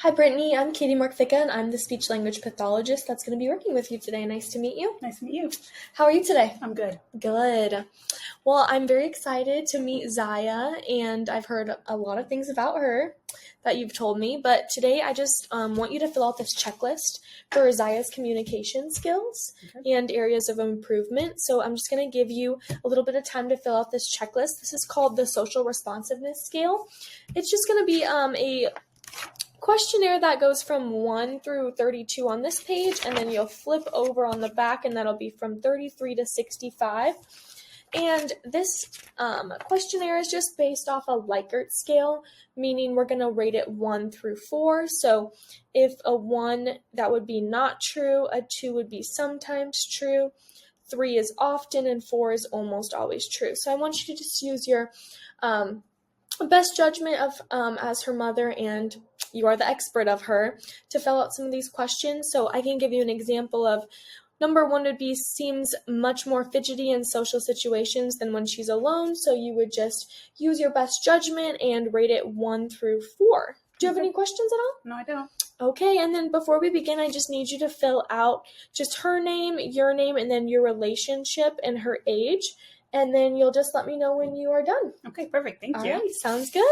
Hi, Brittany. I'm Katie Markthicka, and I'm the speech language pathologist that's going to be working with you today. Nice to meet you. Nice to meet you. How are you today? I'm good. Good. Well, I'm very excited to meet Zaya, and I've heard a lot of things about her that you've told me, but today I just want you to fill out this checklist for Zaya's communication skills and areas of improvement. So I'm just going to give you a little bit of time to fill out this checklist. This is called the Social Responsiveness Scale. It's just going to be a questionnaire that goes from 1 through 32 on this page, and then you'll flip over on the back, and that'll be from 33 to 65. And this questionnaire is just based off a Likert scale, meaning we're going to rate it 1 through 4. So if a 1, that would be not true, a 2 would be sometimes true, 3 is often, and 4 is almost always true. So I want you to just use your best judgment of as her mother, and you are the expert of her, to fill out some of these questions. So I can give you an example of number 1 would be seems much more fidgety in social situations than when she's alone. So you would just use your best judgment and rate it 1 through 4. Do you have any questions at all? No, I don't. Okay, and then before we begin, I just need you to fill out just her name, your name, and then your relationship and her age. And then you'll just let me know when you are done. Okay, perfect. Thank you. All right, sounds good.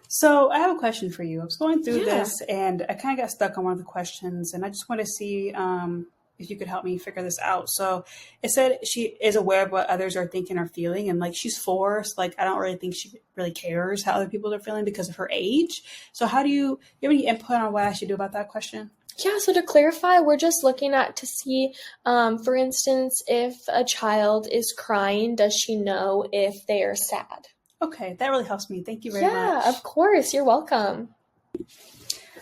So I have a question for you. I was going through this and I kind of got stuck on one of the questions, and I just want to see if you could help me figure this out. So it said she is aware of what others are thinking or feeling, and like she's 4, so like I don't really think she really cares how other people are feeling because of her age. So how do you have any input on what I should do about that question? Yeah, so to clarify, we're just looking at to see, for instance, if a child is crying, does she know if they are sad? Okay, that really helps me. Thank you very much. Yeah, of course. You're welcome.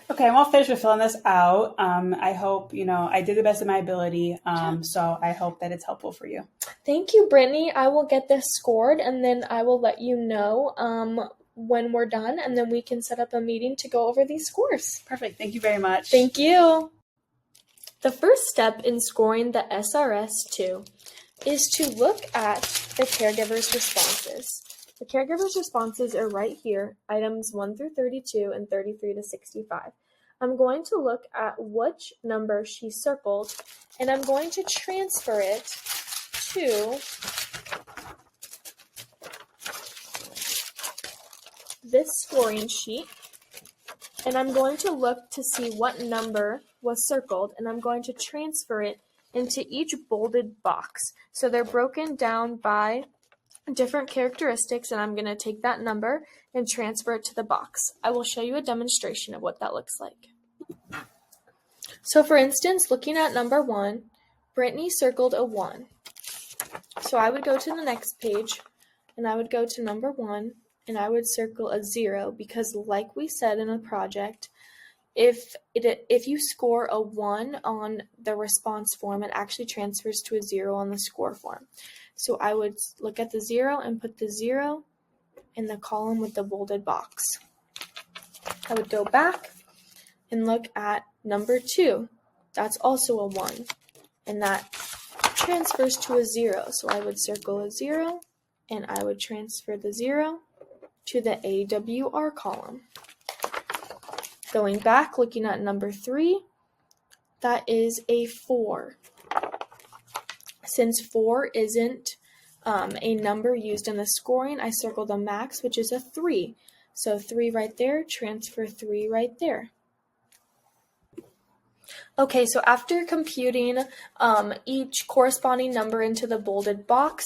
Okay, I'm all finished with filling this out. I hope, I did the best of my ability. So I hope that it's helpful for you. Thank you, Brittany. I will get this scored, and then I will let you know when we're done, and then we can set up a meeting to go over these scores. Perfect. Thank you very much. Thank you. The first step in scoring the SRS-2 is to look at the caregiver's responses. The caregiver's responses are right here, items 1 through 32 and 33 to 65. I'm going to look at which number she circled, and I'm going to transfer it to this scoring sheet, and I'm going to look to see what number was circled, and I'm going to transfer it into each bolded box. So they're broken down by different characteristics, and I'm going to take that number and transfer it to the box. I will show you a demonstration of what that looks like. So for instance, looking at number 1, Brittany circled a 1. So I would go to the next page, and I would go to number 1, and I would circle a 0, because like we said in a project, if you score a 1 on the response form, it actually transfers to a 0 on the score form. So I would look at the 0 and put the 0 in the column with the bolded box. I would go back and look at number 2. That's also a 1, and that transfers to a 0. So I would circle a 0, and I would transfer the 0 to the AWR column. Going back, looking at number 3, that is a 4. Since 4 isn't a number used in the scoring, I circled a max, which is a 3. So 3 right there, transfer 3 right there. Okay, so after computing each corresponding number into the bolded box,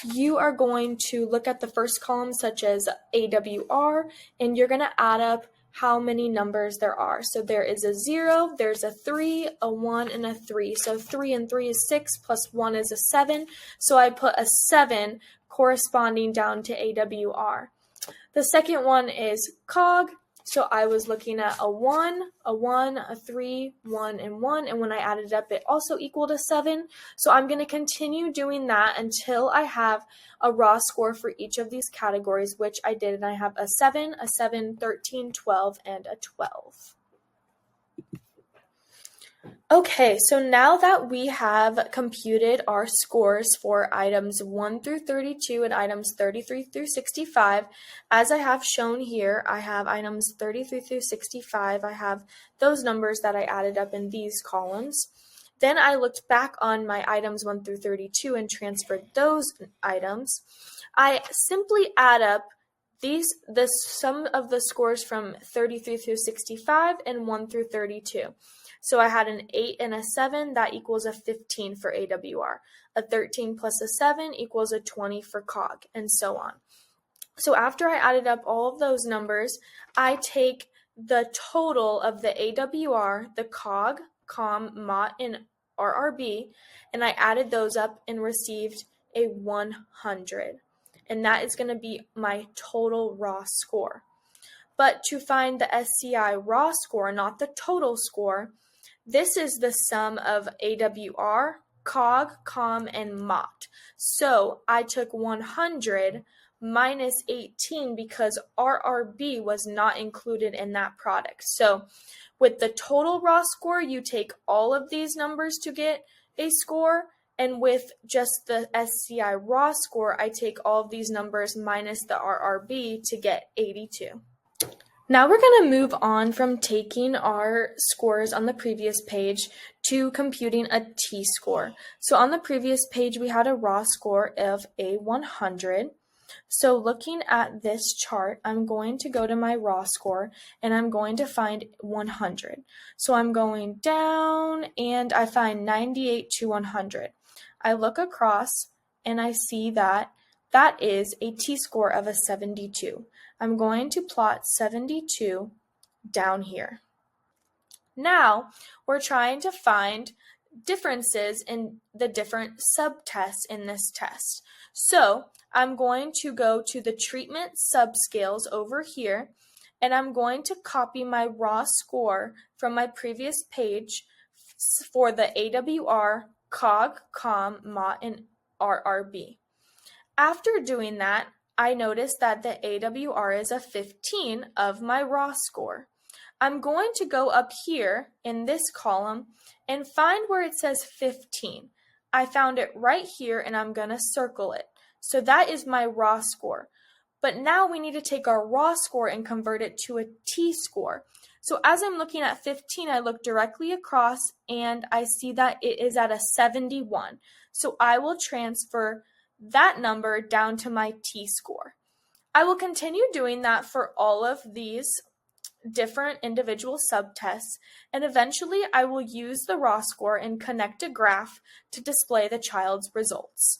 you are going to look at the first column, such as AWR, and you're going to add up how many numbers there are. So there is a 0, there's a 3, a 1, and a 3. So 3 and 3 is 6, plus 1 is a 7. So I put a 7 corresponding down to AWR. The second one is COG. So I was looking at a 1, a 3, 1, and 1, and when I added it up, it also equaled a 7. So I'm going to continue doing that until I have a raw score for each of these categories, which I did, and I have a 7, 13, 12, and a 12. Okay, so now that we have computed our scores for items 1 through 32 and items 33 through 65, as I have shown here, I have items 33 through 65. I have those numbers that I added up in these columns. Then I looked back on my items 1 through 32 and transferred those items. I simply add up the sum of the scores from 33 through 65 and 1 through 32. So I had an 8 and a 7, that equals a 15 for AWR. A 13 plus a 7 equals a 20 for COG, and so on. So after I added up all of those numbers, I take the total of the AWR, the COG, COM, MOT, and RRB, and I added those up and received a 100. And that is going to be my total raw score. But to find the SCI raw score, not the total score, this is the sum of AWR, COG, COM, and MOT. So I took 100 minus 18 because RRB was not included in that product. So with the total raw score, you take all of these numbers to get a score. And with just the SCI raw score, I take all of these numbers minus the RRB to get 82. Now we're going to move on from taking our scores on the previous page to computing a T-score. So on the previous page, we had a raw score of a 100. So looking at this chart, I'm going to go to my raw score and I'm going to find 100. So I'm going down and I find 98 to 100. I look across and I see that that is a T-score of a 72. I'm going to plot 72 down here. Now, we're trying to find differences in the different subtests in this test. So, I'm going to go to the treatment subscales over here, and I'm going to copy my raw score from my previous page for the AWR, COG, COM, MOT, and RRB. After doing that, I noticed that the AWR is a 15 of my raw score. I'm going to go up here in this column and find where it says 15. I found it right here and I'm going to circle it. So that is my raw score. But now we need to take our raw score and convert it to a T-score. So as I'm looking at 15, I look directly across and I see that it is at a 71. So I will transfer that number down to my T-score. I will continue doing that for all of these different individual subtests, and eventually I will use the raw score and connect a graph to display the child's results.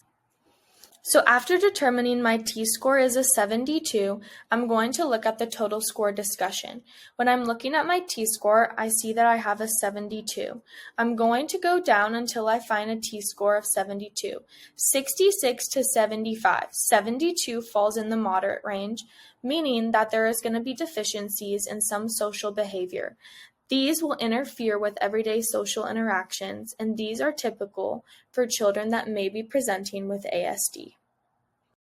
So after determining my T-score is a 72, I'm going to look at the total score discussion. When I'm looking at my T-score, I see that I have a 72. I'm going to go down until I find a T-score of 72. 66 to 75. 72 falls in the moderate range, meaning that there is going to be deficiencies in some social behavior. These will interfere with everyday social interactions, and these are typical for children that may be presenting with ASD.